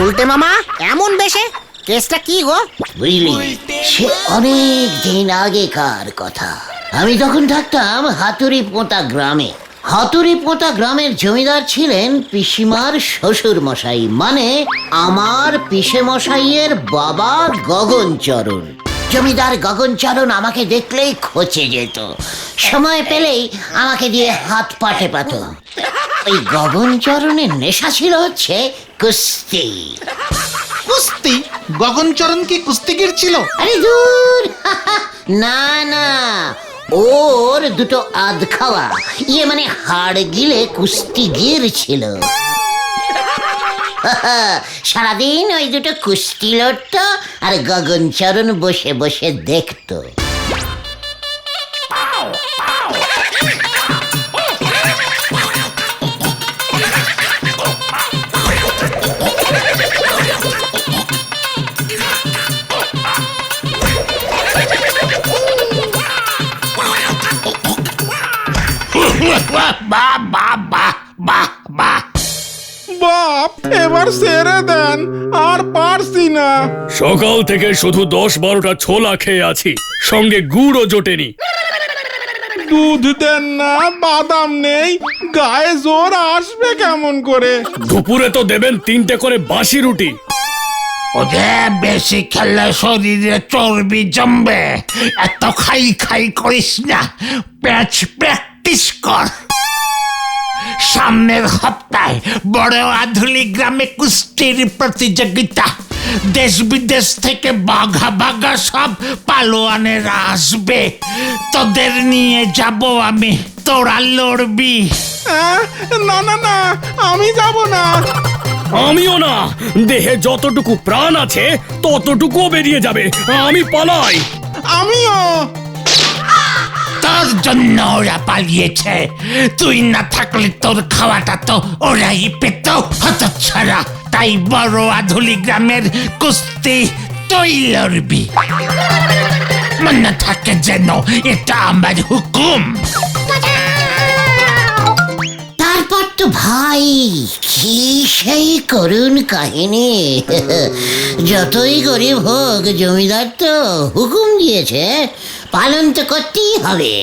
বলতে মামা এমন বেশে কেসটা কি গো? বুঝলি, সে অনেক দিন আগেকার কথা। আমি তখন থাকতাম হাতুড়ি পোঁতা গ্রামে। হাতুড়ি পোঁতা গ্রামের জমিদার ছিলেন পিসিমার শ্বশুর মশাই, মানে আমার পিসে মশাইয়ের বাবা গগনচরণ। জমিদার গগনচরণ আমাকে দেখলেই খচে যেত, সময় পেলেই আমাকে দিয়ে হাত পাটে পাত। ওই গগনচরণের নেশা ছিল হচ্ছে কুস্তি। কুস্তি? গগনচরণ কি কুস্তিগির ছিল? আরে দূর, না না, ওর দুটো আধ খাওয়া, মানে হাড় গিলে কুস্তিগির ছিল। সারাদিন ওই দুটো কুস্তি লড়তো আর গগনচরণ বসে বসে দেখতো। বাপ, এবার ছেড়ে দেন, আর পারছি না। সকাল থেকে শুধু 10-12টা ছোলা খেয়ে আছি, সঙ্গে গুড়ও জোটেনি। দুধ দেন না, বাদাম নেই, গায়ে জোর আসবে কেমন করে? দুপুরে তো দেবেন 3টে করে বাসি রুটি। ওদের বেশি খেললে শরীরে চর্বি জমবে, এত খাই খাই করিস না, প্র্যাকটিস কর। সামনের সপ্তাহে বড় আধুলি গ্রামে কুস্তির প্রতিযোগিতা। দেশ বিদেশ থেকে বাঘা বাঘা সব পালোয়ানেরা আসবে, তোদের নিয়ে যাব আমি, তোরা লড়বি। না না না, আমি যাব না। আমিও না, দেহে যতটুকু প্রাণ আছে ততটুকুও বেরিয়ে যাবে, আমি পালাই। আমিও। তোর জন্য ওরা পালিয়েছে, তুই না থাকলে তোর খাওয়াটা তো ওরাই পেত হতচ্ছাড়া। তাই বড় আধুলি গ্রামের কুস্তি তুই লড়বি, মনে থাকে যেন এটা আমার হুকুম। তারপর তো ভাই কি সেই করুণ কাহিনী। যতই গরিব হোক, জমিদার তো হুকুম দিয়েছে, পালন তো করতেই হবে।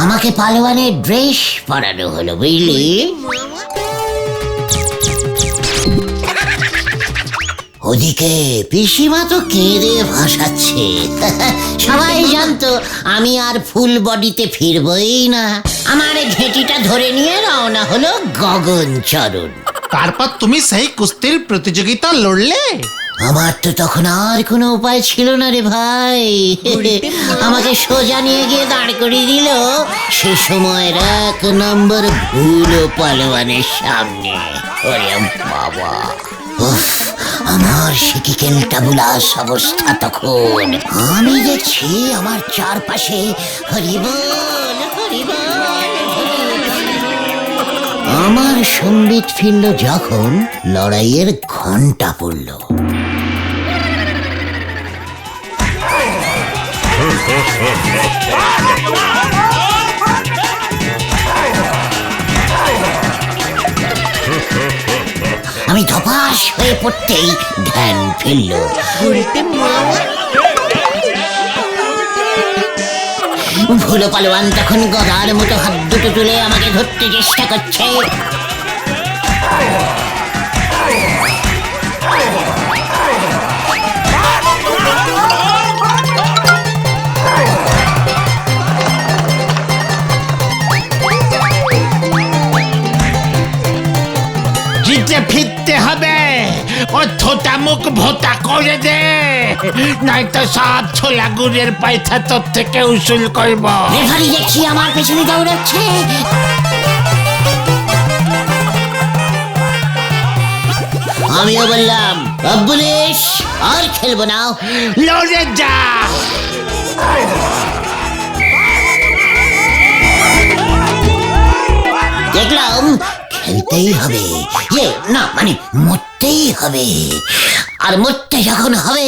আমাকে পালোয়ানের ড্রেস পরানো হলো, বুঝলি। ওদিকে পিসিমা তো কেঁদে ভাসাচ্ছে। সবাই জানতো আমি আর ফুল বডিতে ফিরবই না। আমার ঘেঁটিটা ধরে নিয়ে রওনা হলো গগনচরণ। তারপর তুমি সেই কুস্তির প্রতিযোগিতা লড়লে? আমার তো তখন আর কোনো উপায় ছিল না রে ভাই। আমাকে সোজা নিয়ে গিয়ে দাঁড় করিয়ে দিল সে সময়ের 1 নম্বর ভুলো পালোয়ানের সামনে। ওরে বাবা, আমার সে কি কেলটাবুলাস অবস্থা তখন। আমি দেখছি আমার চারপাশে হরিবল হরিবল। আমার সম্বিত ফিরল যখন লড়াইয়ের ঘন্টা পড়ল। আমি ধপাস হয়ে পড়তেই ধ্যান ফিরল। ভুলো পালোয়ান তখন গদার মতো হাত দুটো তুলে আমাকে ধরতে চেষ্টা করছে। জিতে ফিরতে হবে, ও থোটা মুখ ভোতা করে দে, নয়তো সব ছোলা গুড়ের পয়সা তোর থেকে উসুল করব। রেফারি দেখছি আমার পেছনে দৌড়াচ্ছে। আমিও বললাম অব্বুলিশ আর খেলবো না। লড়ে যা। দেখলাম খেলতেই হবে, না মানে মরতেই হবে। আর মরতে যখন হবে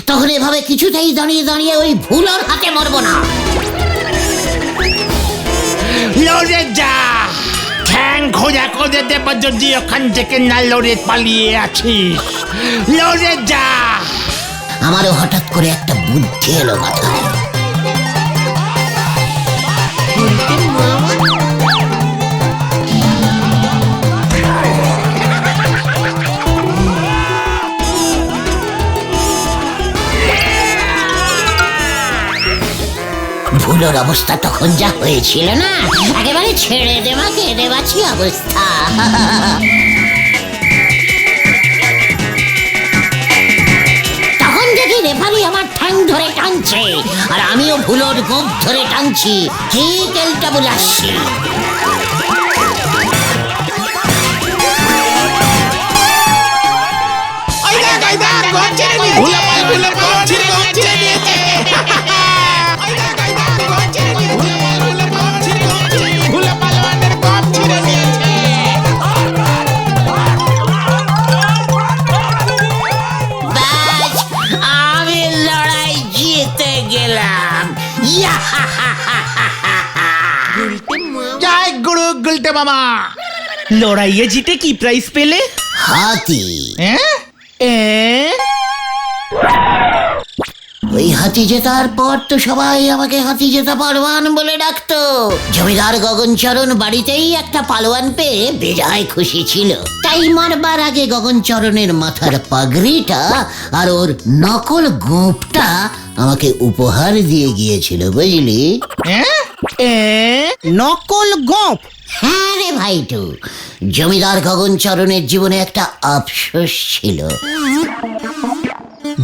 তখন এভাবে কিছুতেই দাঁড়িয়ে দাঁড়িয়ে ওই ভুলোর হাতে মরবো না। লড়ে যা। ঠ্যাং খোঁজা করে দেব যদি ওখান থেকে না লড়ে পালিয়ে আছিস। লড়ে যা। আমারও হঠাৎ করে একটা বুদ্ধি এলো মাথায়। ভুলোর অবস্থা তখন যা হয়েছিল না, একেবারে ছেড়ে দেওয়া কেঁদে বাঁচি অবস্থা। তখন দেখি রেফারি আমার ঠ্যাং ধরে টানছে, আর আমিও ভুলোর গোপ ধরে টানছি, ঠিক এলটা বুলাচ্ছি। আমি লড়াই জিতে গেলাম। জয় গুরু গুলটে মামা। লড়াইয়ে জিতে কি প্রাইজ পেলে? হাতি। হ্যাঁ, ওই হাতি জেতার পর তো সবাই আমাকে হাতি জেতা পালোয়ান বলে ডাকতো। জমিদার গগনচরণ বাড়িতেই একটা পালোয়ান পেয়ে বেজায় খুশি ছিল। তাই মারবার আগে গগনচরণের মাথার পাগড়িটা আর ওর নকল গোঁপটা আমাকে উপহার দিয়ে গিয়েছিল, বুঝলি? নকল গোঁপ? হ্যাঁ রে ভাইটু, জমিদার গগনচরণের জীবনে একটা আফসোস ছিল।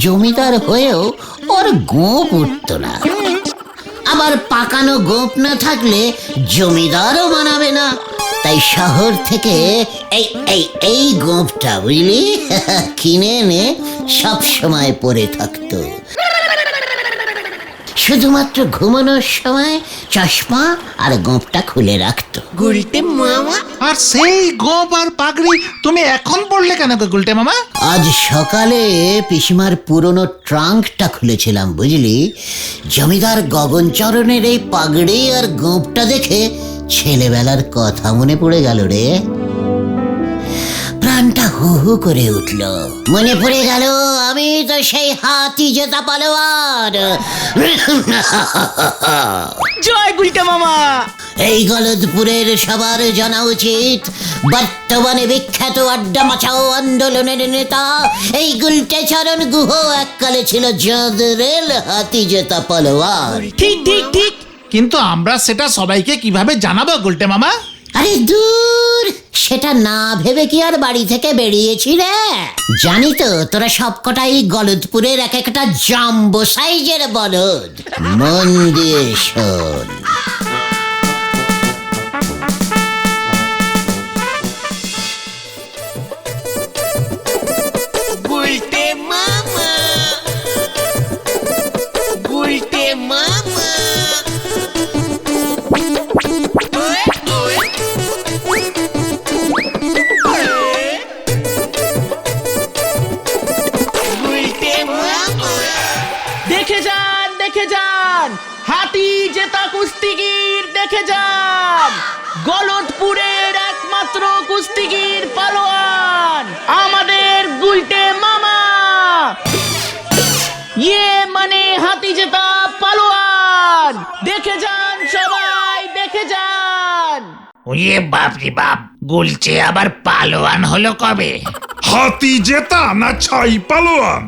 জমিদার হয়েও ওর গোঁপ উঠত না। আবার পাকানো গোঁপ না থাকলে জমিদারও মানাবে না। তাই শহর থেকে এই এই এই গোঁপটা, বুঝলি, কিনে এনে সব সময় পরে থাকতো। শুধুমাত্র ঘুমানোর সময় চশমা আর গোঁপটা খুলে রাখতো। আর সেই গোপ আর পাগড়ি তুমি এখন পড়লে কেন গো গুলটে মামা? আজ সকালে পিসিমার পুরনো ট্রাঙ্কটা খুলেছিলাম, বুঝলি। জমিদার গগনচরণের এই পাগড়ি আর গোঁপটা দেখে ছেলেবেলার কথা মনে পড়ে গেল রে। প্রাণটা হু হু করে উঠল। মনে পড়ে গেল আমি তো সেই হাতি জেতা পালোয়ান। জয় গুলটে মামা। এই গলদপুরের সবার জানা উচিত, বর্তমানে বিখ্যাত আড্ডা মাচাও আন্দোলনের নেতা এই গুলটে চরণ গুহ এককালে ছিল জদরেল হাতি জেতা পালোয়ান। ঠিক ঠিক ঠিক। কিন্তু আমরা সেটা সবাইকে কিভাবে জানাবো গুলটে মামা? আরে দূর, সেটা না ভেবে কি আর বাড়ি থেকে বেরিয়েছি রে? জানি তো তোরা সবকটাই গলদপুরের এক একটা জাম্বো সাইজের বলদ। মন দিয়ে শোন। দেখে যান হাতি জেতা কুস্তিগির, দেখে যান গলদপুরের একমাত্র কুস্তিগির পালোয়ান আমাদের গুলটে মামা। ইয়ে মানে হাতি জেতা পালোয়ান। দেখে যান সবাই, দেখে যান। ওয়ে বাপ রে বাপ, গুলচে আবার পালোয়ান হলো কবে? হাতি জেতা না ছাই পালোয়ান?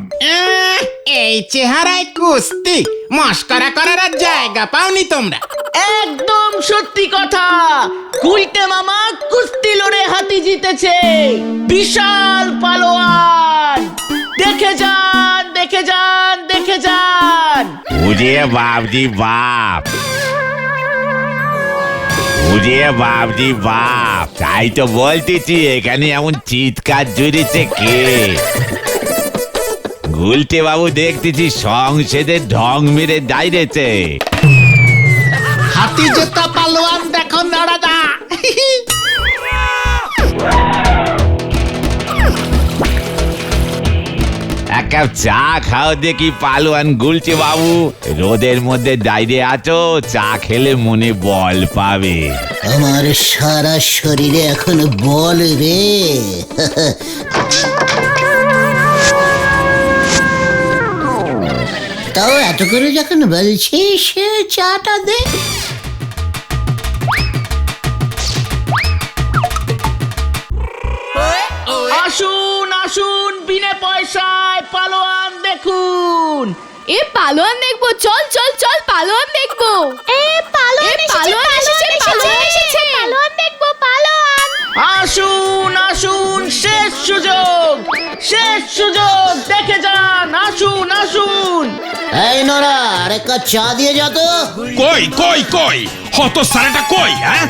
এই চেহারায় কুস্তি মস্করা করার আর জায়গা পাওনি তোমরা। একদম সত্যি কথা, গুলটে মামা কুস্তি লড়ে হাতি জিতেছে। বিশাল পালোয়ান। দেখে যান, দেখে যান, দেখে যান। ওরে বাপ রে বাপ, বুঝে বাপজি বাপ, তাই তো বলতেছি এখানে এমন চিৎকার জুড়েছে কে? গুলটে বাবু দেখতেছি সংসদে ঢং মেরে দাঁড়িয়েছে। হাতি জেতা পালোয়ান দেখো নড়াদা। এক কাপ চা খাও দেখি পালোয়ান গুলটে বাবু। রোদের মধ্যে দাঁড়িয়ে আছো, চা খেলে মনে বল পাবে। আমার সারা শরীরে এখন বল রে। তাও এত করে যখন বলছিস চাটা দে। আসুন আসুন, বিনা পয়সায় পালোয়ান দেখুন। এ পালোয়ান দেখবো, চল চল চল পালোয়ান দেখবো। এ পালোয়ান এসেছে, পালোয়ান এসেছে, পালোয়ান দেখবো, পালোয়ান। আসুন আসুন, শেষ সুযোগ, শেষ সুযোগ, দেখে যান। আসুন আসুন। এই নোরা, আরে কাপ চা দিয়ে যা তো। কই কই কই হত সারাটা কই? হ্যাঁ,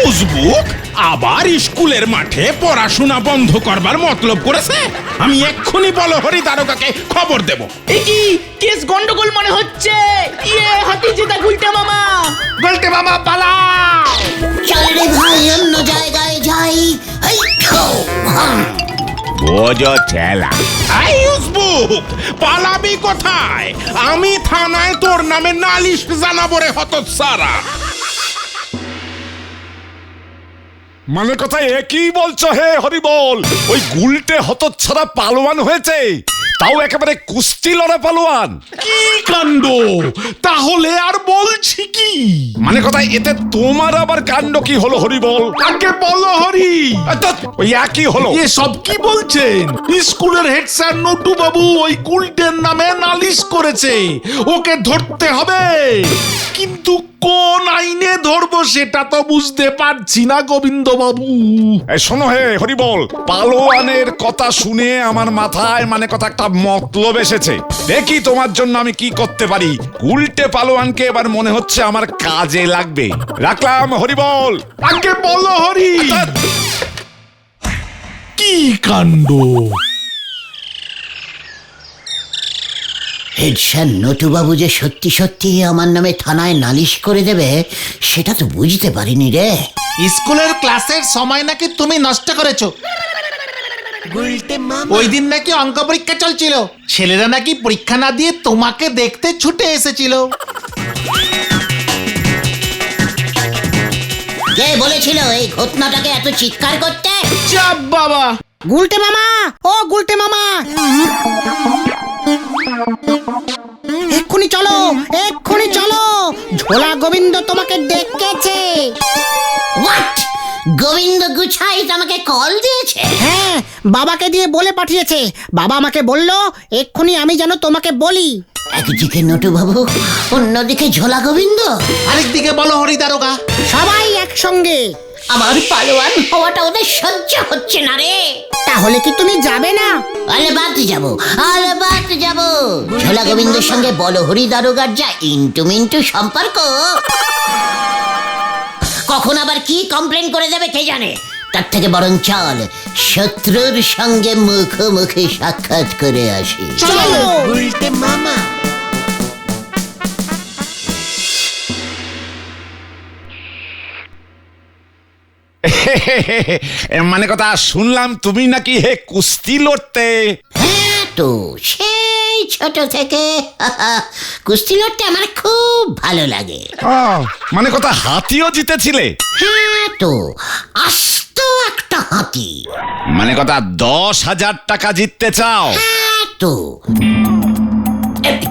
উজবুক আবার স্কুলের মাঠে পড়াশোনা বন্ধ করবার মতলব করেছে। আমি এক্ষুনি বলহরি দারোগাকে খবর দেব। এ কি কেস গন্ডগোল মনে হচ্ছে। ইয়ে, হাতি জেতা গুলটে মামা। গুলটে মামা পালা। চল রে ভাই, অন্য জায়গায় যাই। এই খাও, হাম। বোঝো ঠেলা। এই উজবুক, পালাবি কোথায়? আমি থানায় তোর নামে নালিশ জানাবো রে হতচ্ছাড়া। মানে কথা একই বলছো হে হরিবল? ওই গুলটে হতচ্ছাড়া পালোয়ান হয়েছে, তাও একেবারে কুস্তি লড়া পালোয়ান। কি কাণ্ড! তাহলে আর বলছি কি? মানে কথা এতে তোমার আবার কাণ্ড কি হলো হরিবল? আগে বলো হরি। ওই একই হলো। সব কি বলছেন? স্কুলের হেড স্যার নটু বাবু ওই গুলটের নামে নালিশ করেছে, ওকে ধরতে হবে। কিন্তু কোন আইনে ধরবো সেটা তো বুঝতে পারছি না গোবিন্দ বাবু। এই শোনো হে হরিবল, পালোয়ানের কথা শুনে আমার মাথায় মানে কথা একটা মতলব এসেছে। দেখি তোমার জন্য আমি কি করতে পারি। গুলটে পালোয়ানকে এবার মনে হচ্ছে আমার কাজে লাগবে। রাখলাম হরিবল। আগে বলো হরি। কি কাণ্ড! হেড স্যার নটুবাবু যে সত্যি সত্যি আমার নামে থানায় নালিশ করে দেবে সেটা তো বুঝতে পারিনি রে। স্কুলের ক্লাসের সময় নাকি তুমি নষ্ট করেছো। ওই দিন নাকি অঙ্ক পরীক্ষা চলছিল, ছেলেরা নাকি পরীক্ষা না দিয়ে তোমাকে দেখতে ছুটে এসেছিল। কে বলেছিল এই ঘটনাটাকে এত চিৎকার করতে? চাপ বাবা। গুলটে মামা, ও গুলটে মামা, এক্ষুনি চলো, এক্ষুনি চলো, ঝোলা গোবিন্দ তোমাকে ডেকেছে। হোয়াট? গোবিন্দ গুছাই আমাকে কল দিয়েছে? হ্যাঁ, বাবাকে দিয়ে বলে পাঠিয়েছে। বাবা আমাকে বলল এক্ষুনি আমি যেন তোমাকে বলি। একদিকে নটুবাবু, অন্যদিকে ঝোলা গোবিন্দ, আরেকদিকে বলো হরি দারোগা। সবাই একসঙ্গে। আমার পালোয়ান হওয়াটা ওদের সহ্য হচ্ছে না রে। তাহলে কি তুমি যাবে না? আলেবাত যাবো, আলেবাত যাবো। ঝোলা গোবিন্দের সঙ্গে বলহরি দারোগার যা ইন্টু মিন্টু সম্পর্ক, কখন আবার কি কমপ্লেন করে দেবে কে জানে। তার থেকে বরং চল শত্রুর সঙ্গে মুখোমুখি সাক্ষাৎ করে আসি। চলো। উল্টে মামা। মানে কথা শুনলাম তুমি নাকি হে কুস্তি লড়তে। হ্যাঁ তো, সেই ছোট থেকে কুস্তি লড়তে আমার খুব ভালো লাগে। মানে কথা হাতিও জিতেছিলে? হ্যাঁ তো, আস্ত একটা হাতি। মানে কথা 10,000 টাকা জিততে চাও? হ্যাঁ তো।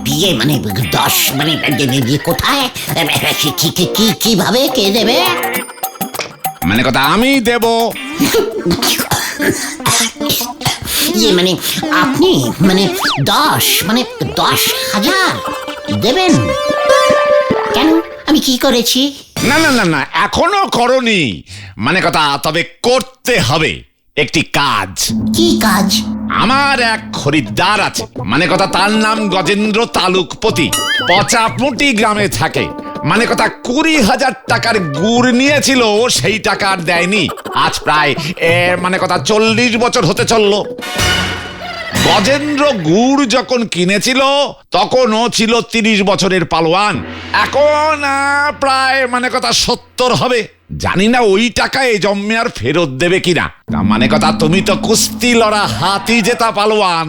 বিয়ে মানে 10 মানে কোথায়, কিভাবে, কে দেবে? মানে কথা আমি দেব। ইয়ে মানে আপনি মানে 10,000 দেবেন? কেন, আমি কি করেছি? না না না না, এখনো করনি। মানে কথা তবে করতে হবে একটি কাজ। কি কাজ? আমার এক খরিদ্দার আছে, মানে কথা তার নাম গজেন্দ্র তালুকপতি, পচাপুটি গ্রামে থাকে। মানে কথা 20,000 টাকার গুড় নিয়েছিল, সেই টাকা আর দেয়নি। আজ প্রায় মানে কথা 40 বছর হতে চললো। গজেন্দ্র গুড় যখন কিনেছিল তখন ও ছিল 30 বছরের পালোয়ান, এখন প্রায় মানে কথা 70 হবে। জানি না ওই টাকা এই জন্মে আর ফেরত দেবে কিনা। তা মানে কথা তুমি তো কুস্তি লড়া হাতি জেতা পালোয়ান,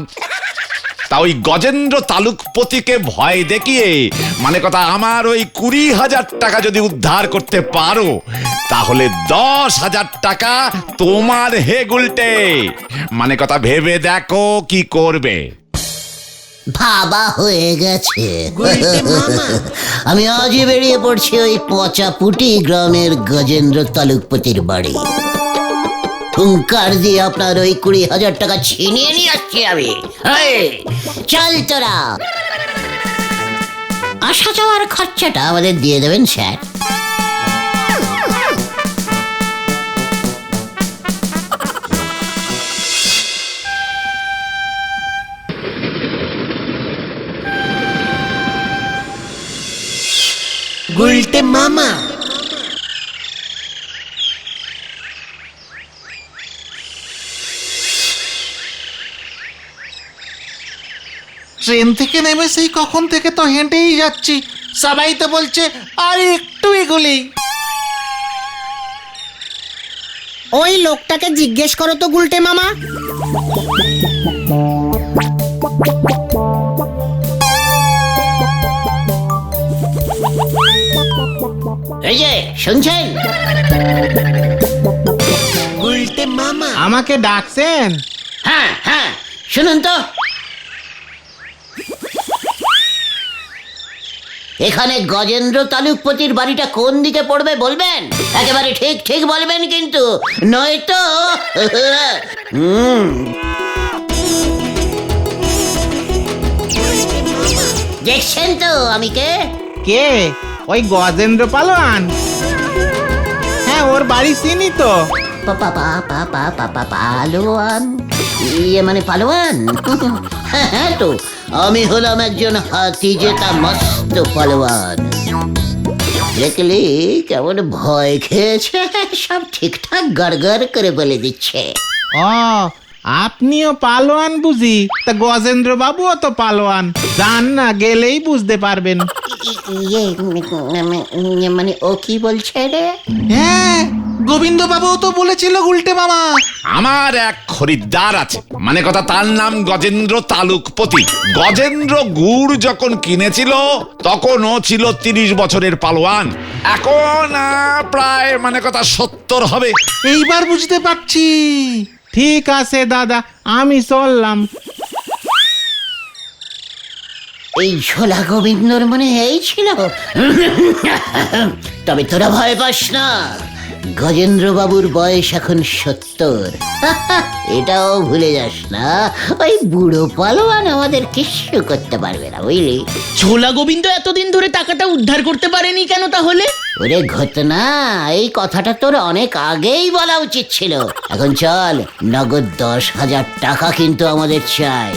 তা ওই গজেন্দ্র তালুকপতিকে ভয় দেখিয়ে মানে কথা আমার ওই 20,000 টাকা যদি উদ্ধার করতে পারো, তাহলে 10,000 টাকা তোমার হে গুলটে। মানে কথা ভেবে দেখো কি করবে। ভাবা হয়ে গেছে। আমি আজই বেরিয়ে পড়ছি ওই পচাপুটি গ্রামের গজেন্দ্র তালুকপতির বাড়ি। হুঙ্কার দিয়ে আপনার ওই 20,000 টাকা ছিনিয়ে নিয়ে আসছি আমি। চল তোরা। আসা যাওয়ার খরচাটা আমাদের দিয়ে দেবেন স্যার। গুলটে মামা। ট্রেন থেকে নেমে সেই কখন থেকে তো হেঁটেই যাচ্ছি, সবাই তো বলছে আর একটু এগোলেই। ওই লোকটাকে জিজ্ঞেস করো তো গুলটে মামা। এই যে শুনছেন? গুলটে মামা। আমাকে ডাকছেন? হ্যাঁ হ্যাঁ, শুনুন তো। এখানে গজেন্দ্র তালুকপতির বাড়িটা কোন দিকে পড়বে বলবেন? একেবারে ঠিক ঠিক বলবেন কিন্তু, নয়তো দেখছেন তো আমি কে? কে? ওই গজেন্দ্র পালোয়ান? হ্যাঁ, ওর বাড়ি চিনি তো। পালোয়ান? ইয়ে মানে পালোয়ান? হ্যাঁ তো, আমি হলাম একজন হাতি জেতা মস্ত পালোয়ান। দেখলি কেমন ভয় খেয়েছে, সব ঠিকঠাক গড়গড় করে বলে দিচ্ছে। ও, আপনিও পালোয়ান বুঝি? তা গজেন্দ্র বাবুও তো পালোয়ান, জান না, গেলেই বুঝতে পারবেন। ইয়ে মানে ও কি বলছে রে? হ্যাঁ, গোবিন্দ বাবু তো বলেছিল গুলটে মামা। আমার এক খরিদ্দার আছে, মানে কথা তার নাম গজেন্দ্র তালুকপতি। গজেন্দ্র গুড় যখন কিনেছিল তখন ও ছিল 30 বছরের পালোয়ান, এখন প্রায় মানে কথা 70 হবে। এইবার বুঝতে পারছি। ঠিক আছে দাদা, আমি চললাম। এই ঝোলা গোবিন্দর মানে এই ছিল। তবে তোরা ভয় পাস না, গজেন্দ্র বাবুর বয়স এখন 70। এটাও ভুলে যাস না, ওই বুড়ো পালোয়ান আমাদের কিছু করতে পারবে না, বুঝলি? ঝোলা গোবিন্দ এতদিন ধরে টাকাটা উদ্ধার করতে পারেনি কেন তাহলে? ওরে ঘটনা, এই কথাটা তোর অনেক আগেই বলা উচিত ছিল। এখন চল, নগদ 10,000 টাকা কিন্তু আমাদের চাই।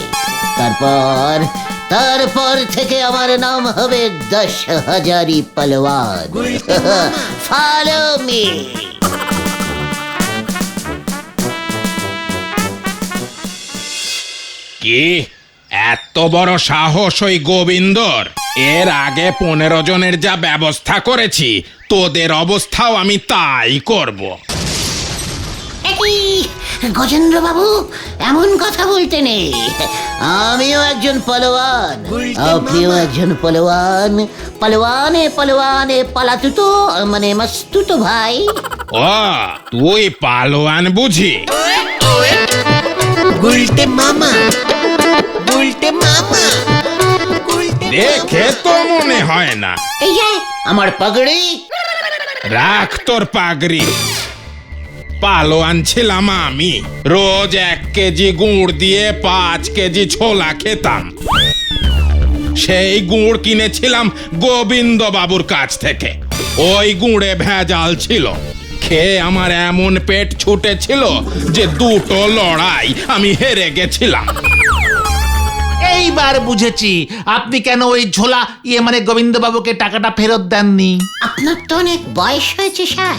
তারপর থেকে আমার নাম হবে 10,000ই পালোয়ান। Follow me. কি এত বড় সাহস ওই গোবিন্দর? এর আগে 15 জনের যা ব্যবস্থা করেছি, তোদের অবস্থাও আমি তাই করব। গজেন্দ্র বাবু, এমন কথা বলতে নেই। আমিও একজন পালোয়ান, আপনিও একজন পালোয়ান। পালোয়ানে পালোয়ানে পালাতুতো মানে মাস্তুতো ভাই। ও, তুই পালোয়ান বুঝি? গুলটে মামা। গুলটে মামা। দেখে তো মনে হয় না। এই যে আমার পাগড়ি। রাখ তোর পাগড়ি। পালোয়ান ছিলাম আমি, রোজ 1 কেজি গুড় দিয়ে 5 কেজি ছোলা খেতাম। সেই গুড় কিনেছিলাম গোবিন্দ বাবুর কাছ থেকে। ওই গুড়ে ভেজাল ছিল, খেয়ে আমার এমন পেট ছুটেছিল যে দুটো লড়াই আমি হেরে গেছিলাম। এইবার বুঝেছি আপনি কেন ওই ঝোলা মানে গোবিন্দবাবুকে টাকাটা ফেরত দেননি। আপনার তো অনেক বয়স হয়েছে স্যার,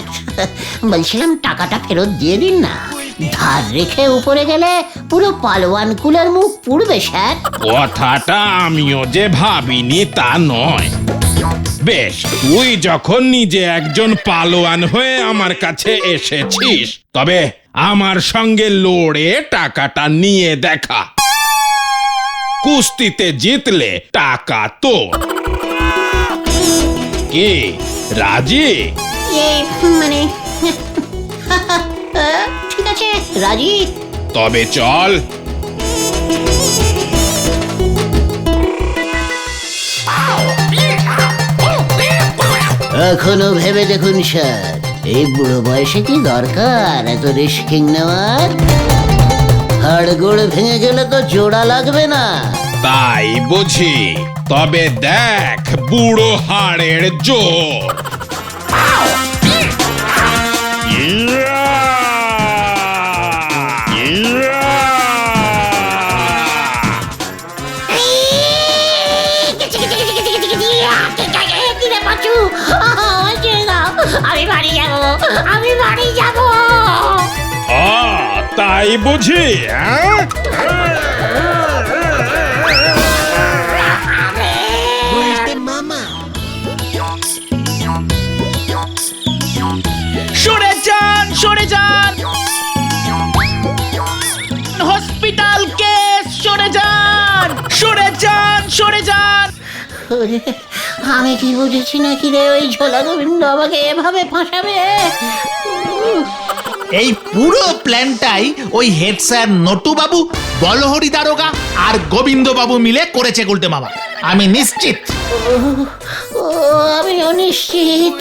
বলছিলাম টাকাটা ফেরত দিয়ে দিন না। ধার রেখে উপরে গেলে পুরো পালোয়ান কুলের মুখ পুড়বে স্যার। কথাটা আমিও যে ভাবিনি তা নয়। বেশ, তুই যখন নিজে একজন পালোয়ান হয়ে আমার কাছে এসেছিস, তবে আমার সঙ্গে লড়ে টাকাটা নিয়ে দেখা। কুস্তিতে জিতলে টাকা তোর। কি রাজি? মানে ঠিক আছে, রাজি। তবে চল। এখনো ভেবে দেখুন স্যার, এই বুড়ো বয়সে কি দরকার এত রিস্কিং নেওয়ার? হাড়গোড় ভেঙে গেলে তো জোড়া লাগবে না। তাই বুঝি? তবে দেখ বুড়ো হাড়ের জোর। আমি বাড়ি যাবো, আমি বাড়ি যাবো। তাই বুঝি? সরে যান, সরে যান। হসপিটাল কেস, সরে যান, সরে যান, সরে যান। ওরে, আমি কি বুঝেছি নাকি রে ওই ঝোলা গোবিন্দ আমাকে এভাবে ফাঁসাবে? এই পুরো প্ল্যানটাই ওই হেড স্যার নটুবাবু, বলহরি দারোগা আর গোবিন্দবাবু মিলে করেছে গুলটে মামা, আমি নিশ্চিত। ও আমি অনিশ্চিত,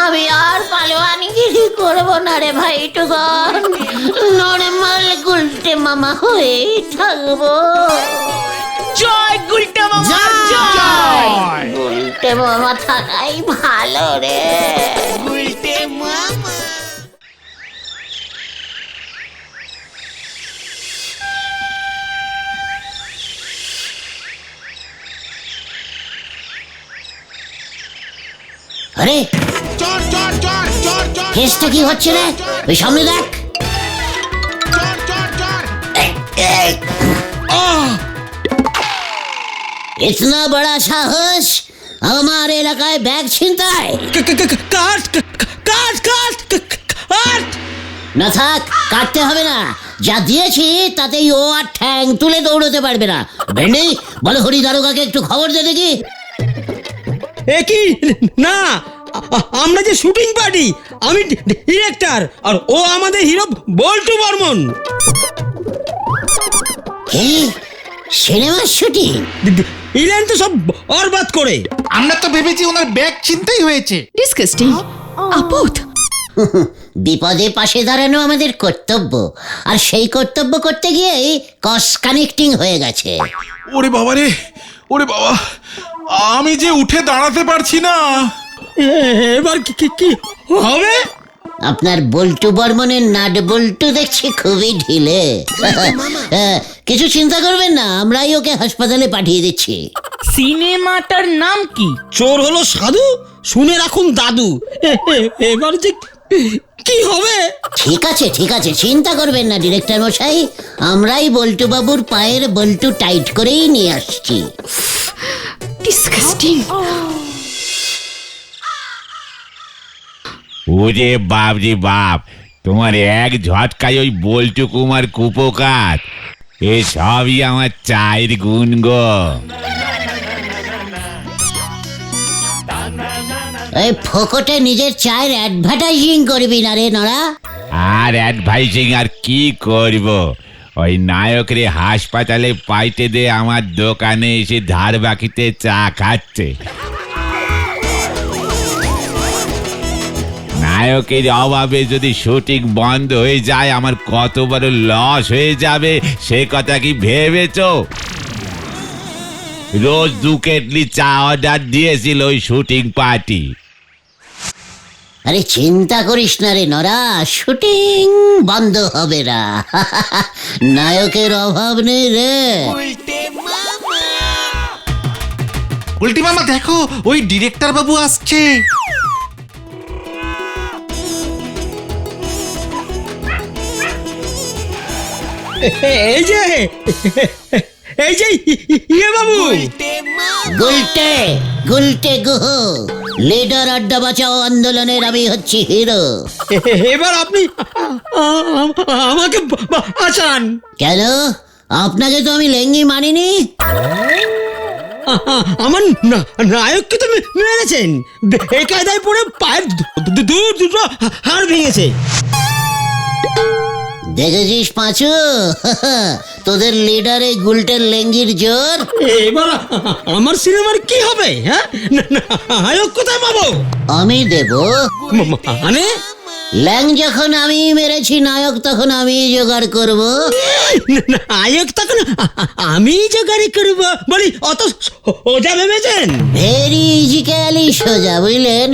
আমি আর পালোয়ানগিরি করবো না রে ভাই টুকন, নরমাল গুলটে মামা হয়ে থাকবো। জয় গুলটে মামা, জয়। গুলটে মামা থাকাই ভালো রে। গুলটে মামা। আরে কেসটা কি হচ্ছে রে? ওই সামনে দেখ। ইতনা বড়া সাহস আমার এলাকায় ব্যাগ ছিনতাই! না থাক, কাটতে হবে না। যা দিয়েছি তাতেই ও আর ঠ্যাং তুলে দৌড়তে পারবে না। ভেন্ডি, বলো হরি দারোগাকে একটু খবর দে দেখি। কি না, আমরা যে শুটিং পার্টি, আমি ডিরেক্টর আর ও আমাদের হিরো বল্টু বর্মন। কি সিনেমার শুটিং? ইলেন তো সব বরবাদ করে। আমরা তো ভেবেছি ওনার ব্যাগ ছিনতাই হয়েছে। ডিসকাস্টিং, আপদ। বিপদে পাশে দাঁড়ানো আমাদের কর্তব্য, আর সেই কর্তব্য করতে গিয়েই কস কানেক্টিং হয়ে গেছে। ওরে বাবা রে, ওরে বাবা, আমি যে উঠে দাঁড়াতে পারছি না। এবার কি হবে? আপনার বল্টু বর্মনের নাট বল্টু দেখছি খুবই ঢিলে। কিছু চিন্তা করবেন না, আমরাই ওকে হাসপাতালে পাঠিয়ে দিচ্ছি। সিনেমাটার নাম কি? চোর হলো সাধু, শুনে রাখুন দাদু। এবার যে কি হবে? ঠিক আছে ঠিক আছে, চিন্তা করবেন না ডিরেক্টর মশাই, আমরাই বল্টু বাবুর পায়ের বল্টু টাইট করেই নিয়ে আসছি। ডিসকাস্টিং। ওরে বাপ রে বাপ, তোমার এক ঝটকায় ওই বল্টু কুমার কুপোকাত, এ সবই আমার চায়ের গুণ গো। এই ফোকটে নিজের চায়ের অ্যাডভার্টাইজিং করবি না রে নড়া। আর অ্যাডভাইসিং আর কি করব, ওই নায়করে হাসপাতালে পাইতে দে আমার দোকানে এসে ধার বাকিতে চা খাচ্ছে। নায়কের অভাবে যদি শুটিং বন্ধ হয়ে যায় আমার কত বড় লস হয়ে যাবে সে কথা কি ভেবেছো? রোজ 2 কেটলি চা অর্ডার দিয়েছিল ওই শুটিং পার্টি। আরে চিন্তা করিস না রে নরা, শুটিং বন্ধ হবে না। নায়কের অভাব নেই রে। উল্টি মামা দেখো, ওই ডিরেক্টর বাবু আসছে। এই যে এই যে ইয়ে বাবু, গুলটে গুলটে গুহ, লিডার আড্ডা বাঁচাও আন্দোলনের আমি হচ্ছি হিরো। এবার আপনি আমাকে বাঁচান। কেন? আপনাকে তো আমি লেঙ্গি মানিনি। আমার নায়ককে তো মেরেছেন, বেকায়দায় পড়ে পায়ের দুটো হাড় ভেঙেছে। দেখেছিস পাঁচু, তোদের লিডার এই গুলটের লেঙ্গির জোর। এবার আমার সিনেমার কি হবে? হ্যাঁ, নায়ক কোথায় পাবো? আমি দেব। মানে ল্যাং যখন আমি মেরেছি, নায়ক তখন আমি জোগাড় করব। নায়ক তখন আমি জোগাড়ি করবো বলি, অত সোজা ভেবেছেন? ভেরি ইজিক্যালি সোজা, বুঝলেন?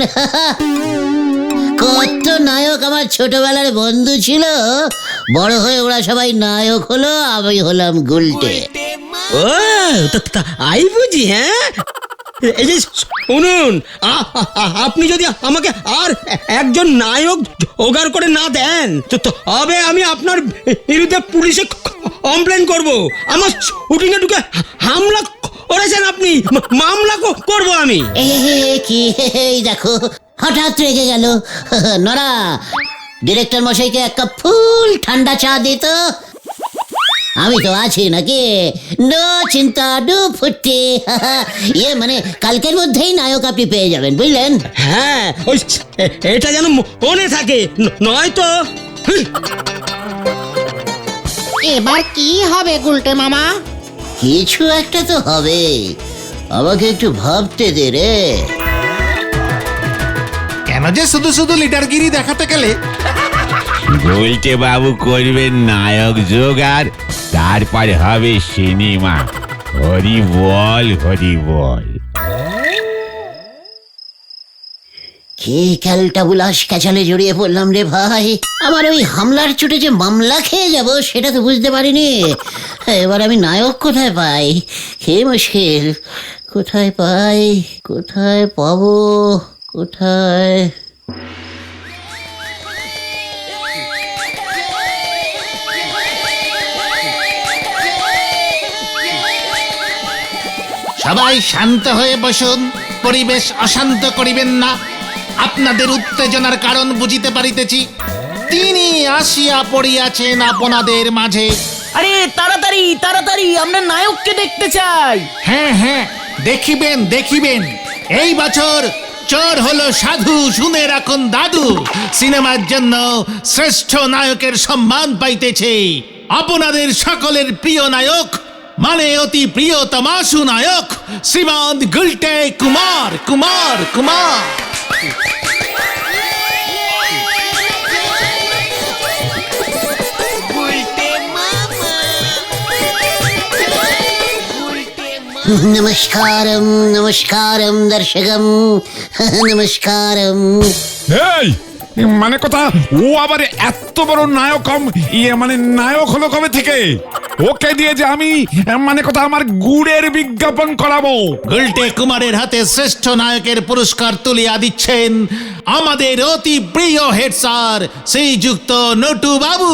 কত নায়ক আমার ছোটবেলার বন্ধু ছিল, বড় হয়ে ওরা সবাই নায়ক হলো, আমি হলাম গুলটে। ও আই বুঝি। হ্যাঁ, এই যে শুনুন, আপনি যদি আমাকে আর একজন নায়ক জোগাড় করে না দেন, তবে আমি আপনার বিরুদ্ধে পুলিশে কমপ্লেন করব। আমার শুটিংয়ে ঢুকে হামলা করেছেন আপনি, মামলা করব আমি। কি এই দেখো, হঠাৎ রেগে গেল। নরা, ডিরেক্টর মশাইকে এক কাপ ফুল ঠান্ডা চা দিত। আমি তো আছি নাকি, নো চিন্তা, ডু ফুটি। ইয়ে মানে কালকের মধ্যেই নায়ক আপনি পেয়ে যাবেন, বুঝলেন? হ্যাঁ, ওই এটা যেন মনে থাকে, নয়তো। এবার কি হবে গুলটে মামা? কিছু একটা তো হবে, আমাকে একটু ভাবতে দে রে। কেন যে শুধু শুধু লিডারগিরি দেখাতে গেলে? বলতে বাবু করবেন নায়ক জোগাড়, তারপর হবে সিনেমা। হরি বল, হরি বল। কি ক্যালটা বুলাস ক্যাচালে জড়িয়ে পড়লাম রে ভাই। আমার ওই হামলার চোটে যে মামলা খেয়ে যাব সেটা তো বুঝতে পারিনি। এবার আমি নায়ক কোথায় পাই? কে মুশকিল, কোথায় পাই, কোথায় পাবো, কোথায়? সবাই শান্ত হয়ে বসুন, পরিবেশ অশান্ত করিবেন না। আপনাদের উত্তেজনার কারণ বুঝিতে পারিতেছি। তিনি আসিয়া পড়িয়াছেন আপনাদের মাঝে। আরে তাড়াতাড়ি তাড়াতাড়ি, আমরা নায়ককে দেখতে চাই। হ্যাঁ হ্যাঁ, দেখিবেন দেখিবেন। এই বছর চোর হলো সাধু, শুনে রাখুন দাদু। সিনেমার জন্য শ্রেষ্ঠ নায়কের সম্মান পাইতেছে আপনাদের সকলের প্রিয় নায়ক, মানে অতি প্রিয় তমাশু নায়ক শ্রীমান গুলটে কুমার কুমার কুমার। নমস্কারম নমস্কারম দর্শকম, নমস্কারম। এই মানে কথা, ও আবার এত বড় নায়ক, ইয়ে মানে নায়ক হলো কবে থেকে? ওকে দিয়ে যে আমি মানে কথা আমার গুড়ের বিজ্ঞাপন করাবো। গুলটে কুমারের হাতে শ্রেষ্ঠ নায়কের পুরস্কার তুলিয়া দিচ্ছেন আমাদের অতি প্রিয় হেড স্যার শ্রীযুক্ত নটু বাবু।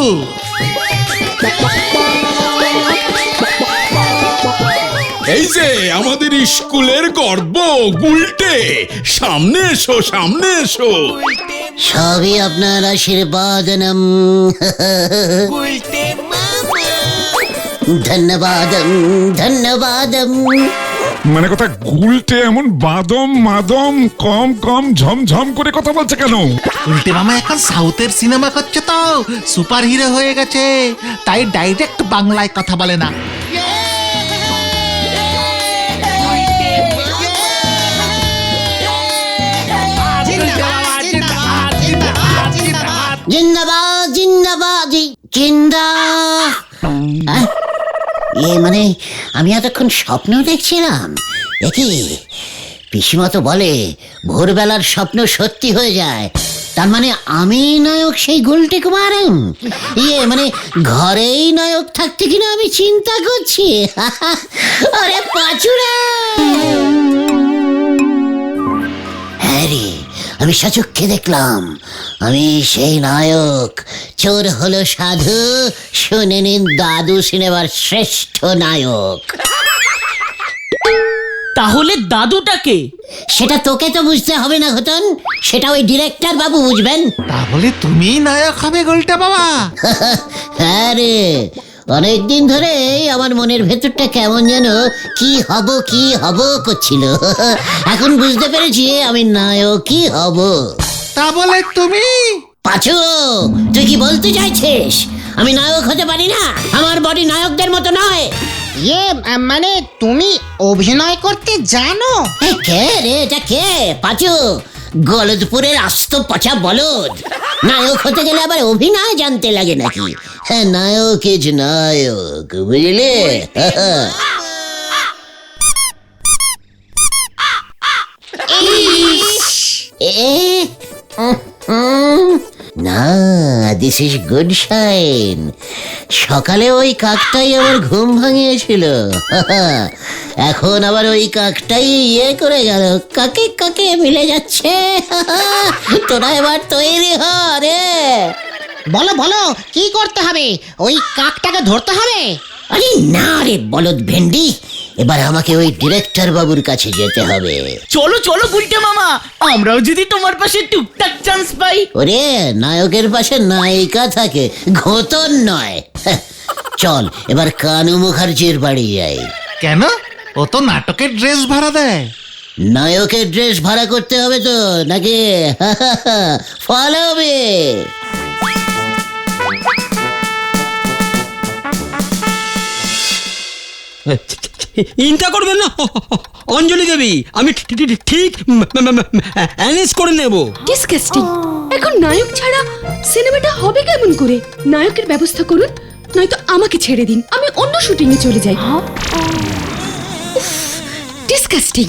এই যে আমাদের স্কুলের গর্ব গুলটে, সামনে এসো, সামনে এসো। সবই আপনার আশীর্বাদনম। ধন্যবাদম ধন্যবাদম। মানে কথা, গুলটে এমন বাদম মাদম কম কম ঝমঝম করে কথা বলছে কেন? উল্টে মামা এখন সাউথের সিনেমা করছে তো, সুপার হিরো হয়ে গেছে, তাই ডাইরেক্ট বাংলায় কথা বলে না। জিন্দাবাদ জিন্দাবাদ জিন্দা। মানে আমি এতক্ষণ স্বপ্ন দেখছিলাম। দেখি পিসিমা তো বলে ভোরবেলার স্বপ্ন সত্যি হয়ে যায়। তার মানে আমি নায়ক সেই গুলটে কুমার? মানে ঘরেই নায়ক থাকতে কিনা আমি চিন্তা করছি। আরে পাচুরা, হ্যাঁ রে, আমি সচক্ষে দেখলাম আমি সেই নায়ক। চোর হলো সাধু, শুনে নিন দাদু সিনেমার শ্রেষ্ঠ নায়ক। তাহলে দাদুটাকে? সেটা তোকে তো বুঝতে হবে না ঘটন, সেটা ওই ডিরেক্টর বাবু বুঝবেন। তাহলে তুমি নায়ক হবে গোলটা বাবা? হ্যাঁ রে, অনেকদিন ধরে আমার মনের ভেতরটা কেমন যেন কি হব করছিল। এখন বুঝতে পেরেছি আমি নায়কই হব। তা বলে তুমি? পাঁচু, তুই কি বলতে চাইছিস আমি নায়ক হতে পারি না? আমার বডি নায়কদের মতো নয়। মানে তুমি অভিনয় করতে জানো? কে রে এটা, কে? পাঁচু, গলদপুরের আস্ত পচা বলদ। নায়ক হতে গেলে আবার অভিনয় জানতে লাগে নাকি? হ্যাঁ, নায়ক ইজ নায়ক, বুঝলে? না, দিস ইজ গুড সাইন। সকালে ওই কাকটাই আমার ঘুম ভাঙিয়েছিল, এখন আবার ওই কাকটাই করে গেল। কাকে কাকে মিলে যাচ্ছে। তোরা এবার তৈরি হ রে। বলো বলো, কি করতে হবে? ওই কাকটাকে ধরতে হবে? আরে না রে বলদ ভেন্ডি, এবার আমাকে ওই ডিরেক্টর বাবুর কাছে যেতে হবে। চলো চলো গুলটে মামা, আমরাও যদি তোমার পাশে টুকটাক চান্স পাই। ওরে, নায়কের পাশে নায়িকা থাকে, ঘোতন নয়। চল এবার কানু মুখার্জির বাড়ি যাই। কেন? ও তো নাটকের ড্রেস ভাড়া দেয়। নায়কের ড্রেস ভাড়া করতে হবে তো নাকি? Follow me. চিন্তা করবেন না অঞ্জলি দেবী, আমি ঠিক ম্যানেজ করে নেব। ডিসকাস্টিং। এখন নায়ক ছাড়া সিনেমাটা হবে কেমন করে? নায়কের ব্যবস্থা করুন, নয়তো আমাকে ছেড়ে দিন, আমি অন্য শুটিং এ চলে যাই। ডিসকাস্টিং।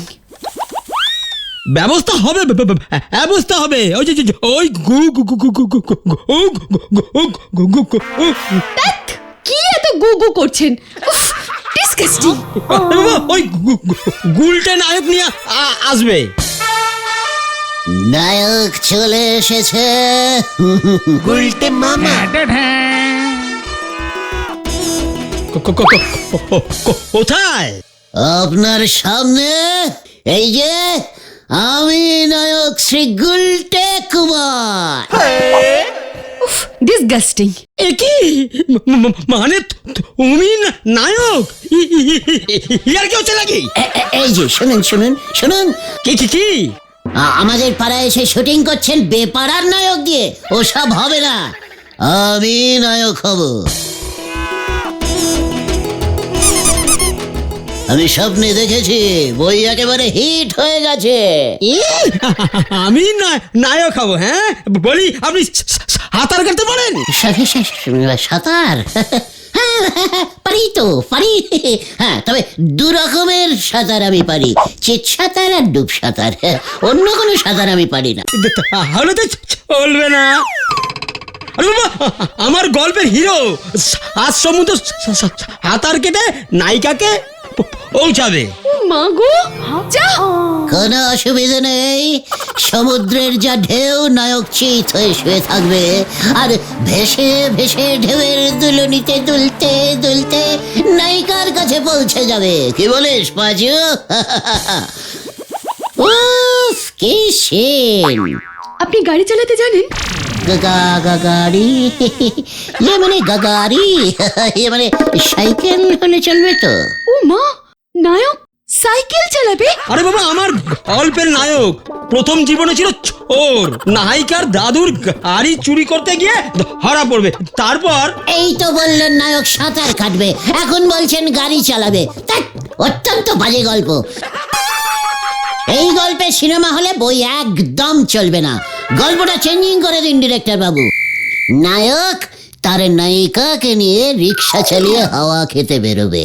ব্যবস্থা হবে, ব্যবস্থা হবে। ওই যে ওই কি এত গু গু করছেন? ডিসকাস্টিং। ওই গুলটে নায়ক নিয়ে আসবে। নায়ক চলে এসেছে। গোলটে মামা। কোথায়? আপনার সামনে। এই যে আমি নায়ক শ্রী গুলটে কুমার। ডিসগাস্টিং। এ কি মানে তুমি নায়ক? ইয়ার কি হচ্ছে নাকি? এই যে শুনুন শুনুন শুনুন। কি কি কি? আমাদের পাড়ায় এসে শুটিং করছেন বেপাড়ার নায়ক দিয়ে, ওসব হবে না। আমি নায়ক হব। আমি স্বপ্নে দেখেছি, বই একেবারে হিট হয়ে গেছে। আমি নায়ক হব? হ্যাঁ বলি, আপনি সাঁতার কাটতে পারেন? সাঁতার? পারি তো, পারি। হ্যাঁ, তবে দু রকমের সাঁতার আমি পারি, চিত সাঁতার আর ডুব সাঁতার। অন্য কোনো সাঁতার আমি পারি না। তাহলে তো চলবে না। আরে বাবা, আমার গল্পের হিরো আজ সমুদ্র সাঁতার কেটে নায়িকাকে পৌঁছাবে। মা গো, যা। কোনো অসুবিধা নেই, সমুদ্রের যা ঢেউ নায়ক চিত হয়ে শুয়ে থাকবে, আর ভেসে ভেসে ঢেউয়ের দুলনিতে দুলতে দুলতে নায়িকার কাছে পৌঁছে যাবে। কি বলিস পাজু? উফ, কি সিন! আপনি গাড়ি চালাতে জানেন? গাড়ি? মানে গাড়ি, মানে সাইকেল হলে চলবে তো? ও মা, নায়ক সাইকেল চালাবে? আরে বাবা, আমার গল্পের নায়ক প্রথম জীবনে ছিল চোর, নায়িকার দাদুর গাড়ি চুরি করতে গিয়ে ধরা পড়বে, তারপর এই তো বললেন নায়ক সাঁতার কাটবে, এখন বলছেন গাড়ি চালাবে। অত্যন্ত বাজে গল্প। এই গল্পে সিনেমা হলে বই একদম চলবে না। গল্পটা চেঞ্জিং করে দিন ডিরেক্টর বাবু। নায়ক তার নায়িকাকে নিয়ে রিক্সা চালিয়ে হাওয়া খেতে বেরোবে,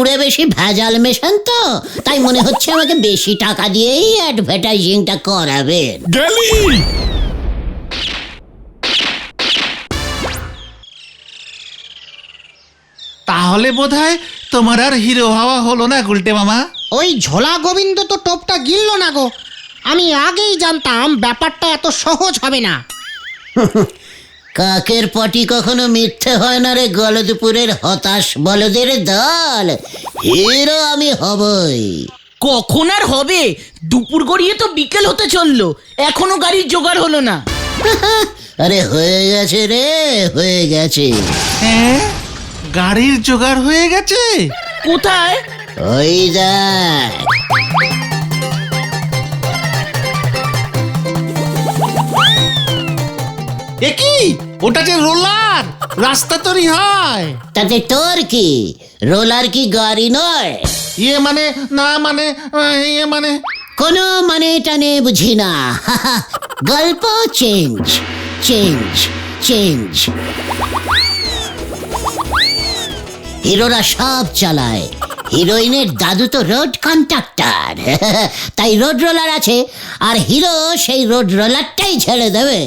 গুড়ে বেশি ভেজাল মেশান তো, তাই মনে হচ্ছে আমাকে বেশি টাকা দিয়েই অ্যাডভার্টাইজিংটা করাবেন। গেলি তাহলে বোধহয় তোমার আর হিরো হওয়া হলো না গুলটে মামা। ওই ঝোলা গোবিন্দ তো টোপটা গিলল না গো। আমি আগেই জানতাম ব্যাপারটা এত সহজ হবে না। কাকের পটি কখনো মিথ্যে হয় না রে গলদপুরের হতাশ বলদের দল। হিরো আমি হবই। কখন আর হবে? দুপুর গড়িয়ে তো বিকেল হতে চললো, এখনো গাড়ির জোগাড় হলো না। আরে হয়ে গেছে রে, হয়ে গেছে। হ্যাঁ, গাড়ির জোগাড় হয়ে গেছে। কোথায়? ওই দেখ। এ কি, ওটা যে রোলার, রাস্তা তৈরি হয়। তাতে তোর কি, রোলার কি গাড়ি নয়? ইয়ে মানে না মানে ইয়ে মানে কোনো মানে টানে বুঝি না। গল্প চেঞ্জ চেঞ্জ চেঞ্জ। হিরোরা সব চালায়, হিরোইনের দাদু তো রোড কন্ট্রাক্টর, তাই রোড রোলার আছে, আর হিরো সেই রোড রোলারটাই ছেড়ে দেবে।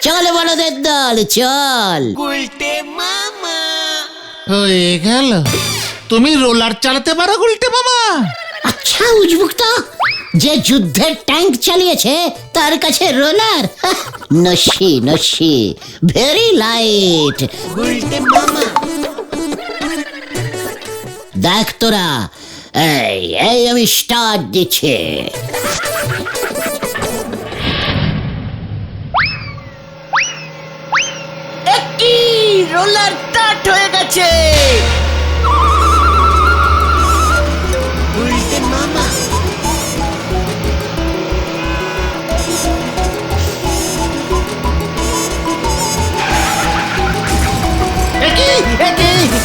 চল বলদের দল চল। হয়ে গেল। তুমি রোলার চালাতে পারো গুলটে মামা? আচ্ছা উজবুকটা, যে যুদ্ধের ট্যাঙ্ক চালিয়েছে তার কাছে রোলার? নস্যি নস্যি, ভেরি লাইট। দেখ তোরা, এই এই আমি স্টার্ট দিচ্ছি। একই রোলার স্টার্ট হয়ে গেছে।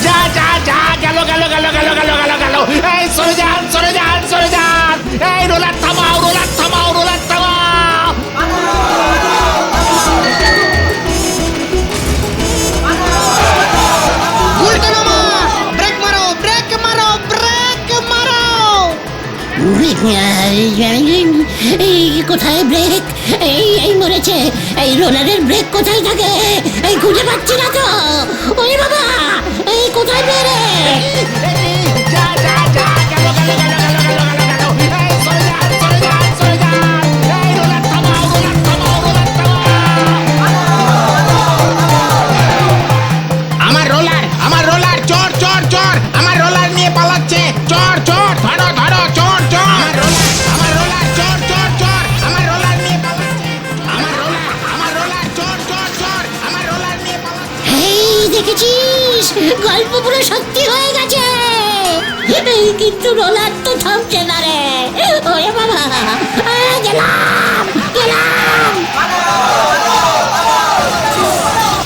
যা যা যা, গেল গেল গেল গেল গেল গেল গেল। এই সরে যান সরে যান সরে যান। এই রোলার থামাও রোলার থামাও রোলার থামাও। উল্টে মামা, ব্রেক মারো ব্রেক মারো ব্রেক মারো। এই কোথায় ব্রেক? এই এই মরেছে। এই রোলারের ব্রেক কোথায় থাকে? এই খুঁজে পাচ্ছি না তো। ওই বাবা, এই কোথায় ব্রেক? যা যা যা, গেল গেল গেল গেল গেল গেল গেল। এই সরে যান সরে যান সরে যান। এই রোলার থামাও রোলার থামাও রোলার থামাও। আমার রোলার চোর চোর চোর, আমার রোলার নিয়ে পালাচ্ছে। চোর চোর, ধরো ধরো চোর চোর। আমার রোলার চোর চোর চোর, আমার রোলার নিয়ে পালাচ্ছে। আমার রোলার চোর চোর চোর, আমার রোলার নিয়ে পালাচ্ছে। এই দেখেছিস, গল্প পুরো সত্যি হয়ে গেছে। এই কিন্তু রোলার তো থামছে না রে। ওরে বাবা, গেলাম গেলাম।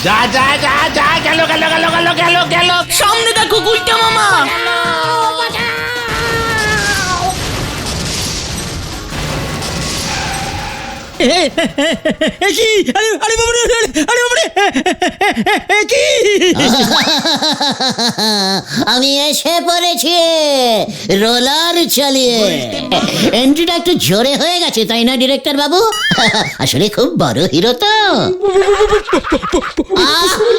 যা যা যা যা, গেল গেল গেল গেল গেল গেল। সামনে দেখো গুলটে মামা। কি? আরে আরে বাবা রে, আরে বাবা রে, কি? আমি এসে পড়েছি রোলার চালিয়ে। এন্ট্রিটা একটু জোরে হয়ে গেছে তাই না ডিরেক্টর বাবু? আসলে খুব বড় হিরো তো।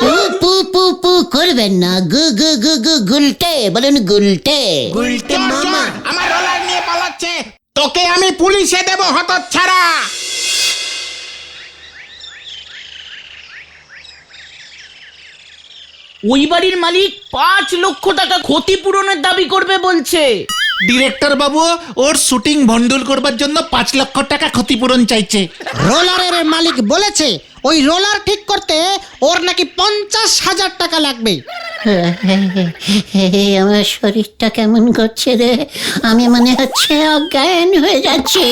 পু পু পু পু করবেন না, গু গু গু গু গুলটে বলুন গুলটে। চোর চোর, আমার রোলার নিয়ে পালাচ্ছে। তোকে আমি পুলিশে দেব হতচ্ছাড়া। ওই বাড়ির মালিক 5 লক্ষ টাকা ক্ষতিপূরণের দাবি করবে বলছে। ডিরেক্টর বাবু ওর শুটিং ভন্ডুল করবার জন্য 5 লক্ষ টাকা ক্ষতিপূরণ চাইছে। রোলারের মালিক বলেছে ওই রোলার ঠিক করতে ওর নাকি 50,000 টাকা লাগবে। আমার শরীরটা কেমন করছে রে, আমি মনে হচ্ছে অজ্ঞান হয়ে যাচ্ছি।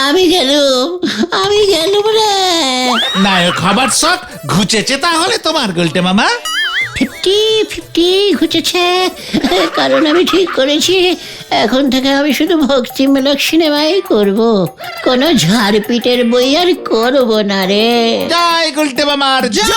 আমি গেলুম রে। নায়ক হবার শখ ঘুচেছে তাহলে তোমার গুলটে মামা? 50-50 ঘুচেছে, কারণ আমি ঠিক করেছি এখন থেকে আমি শুধু ভক্তিমূলক সিনেমাই করব, কোনো ঝাড়পিটের বই আর করব না রে। জয় গুলটে মামার জয়।